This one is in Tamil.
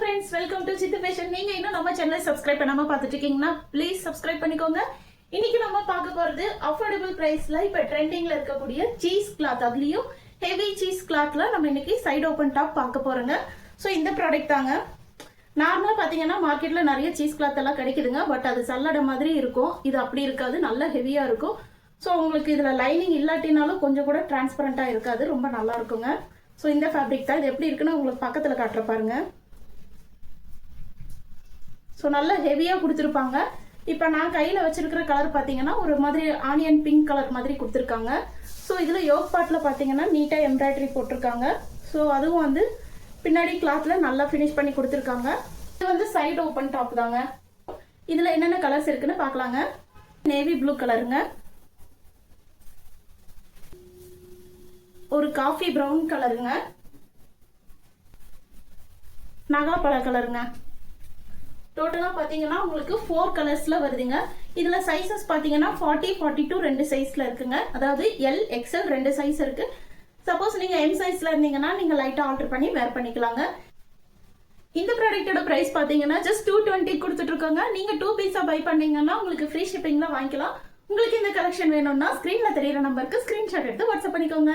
friends, welcome to Chittu Fashion. நீங்க இன்னும் நம்ம சேனலை சப்ஸ்கிரைப் பண்ணாம பார்த்துட்டு இருக்கீங்கன்னா ப்ளீஸ் சப்ஸ்கிரைப் பண்ணிக்கோங்க. இன்னைக்கு நம்ம பார்க்க போறது அஃபோர்டபிள் பிரைஸ்ல இப்ப ட்ரெண்டிங்ல இருக்கக்கூடிய சீஸ் கிளாத், அதுலயும் ஹெவி சீஸ் கிளாத்ல நம்ம இன்னைக்கு சைடு ஓபன் டாப் பார்க்க போறோங்க. ஸோ இந்த ப்ராடக்ட் தாங்க. நார்மலா பாத்தீங்கன்னா மார்க்கெட்ல நிறைய சீஸ் கிளாத் எல்லாம் கிடைக்குதுங்க. பட் அது சல்லடை மாதிரி இருக்கும். இது அப்படி இருக்காது, நல்ல ஹெவியா இருக்கும். ஸோ உங்களுக்கு இதுல லைனிங் இல்லாட்டினாலும் கொஞ்சம் கூட டிரான்ஸ்பரண்டா இருக்காது, ரொம்ப நல்லா இருக்குங்க. ஸோ இந்த ஃபேப்ரிக் தான். இது எப்படி இருக்குன்னு உங்களுக்கு பக்கத்துல காட்டுற பாருங்க. ஸோ நல்லா ஹெவியாக கொடுத்துருப்பாங்க. இப்போ நான் கையில் வச்சிருக்கிற கலர் பார்த்தீங்கன்னா ஒரு மாதிரி ஆனியன் பிங்க் கலர் மாதிரி கொடுத்துருக்காங்க. ஸோ இதில் யோக் பார்ட்டில் பார்த்தீங்கன்னா நீட்டாக எம்ப்ராய்டரி போட்டிருக்காங்க. ஸோ அதுவும் வந்து பின்னாடி கிளாத்தில் நல்லா ஃபினிஷ் பண்ணி கொடுத்துருக்காங்க. இது வந்து சைடு ஓப்பன் டாப் தாங்க. இதில் என்னென்ன கலர்ஸ் இருக்குன்னு பார்க்கலாங்க. நேவி ப்ளூ கலருங்க, ஒரு காஃபி ப்ரௌன் கலருங்க, நகாப்பழ கலருங்க. டோட்டலா பாத்தீங்கன்னா உங்களுக்கு 4 கலர்ஸ்ல வருதுங்க. இதுல சைசஸ் பாத்தீங்கன்னா 40, 42 ரெண்டு சைஸ்ல இருக்குங்க. அதாவது எல், எக்ஸ்எல் ரெண்டு சைஸ் இருக்கு. சப்போஸ் நீங்க எம் சைஸ்ல இருந்தீங்கன்னா நீங்க லைட்டா ஆல்டர் பண்ணி வேர் பண்ணிக்கலாங்க. இந்த ப்ராடக்ட்டோட பிரைஸ் பாத்தீங்கன்னா ஜஸ்ட் 220 கொடுத்துட்டு இருக்காங்க. நீங்க 2 பீஸா பை பண்ணீங்கன்னா உங்களுக்கு ஃப்ரீ ஷிப்பிங்ல வாங்கிக்கலாம். உங்களுக்கு இந்த கலெக்ஷன் வேணும்னா ஸ்கிரீன்ல தெரியற நம்பருக்கு ஸ்கிரீன்ஷாட் எடுத்து வாட்ஸ்அப் பண்ணிக்கோங்க.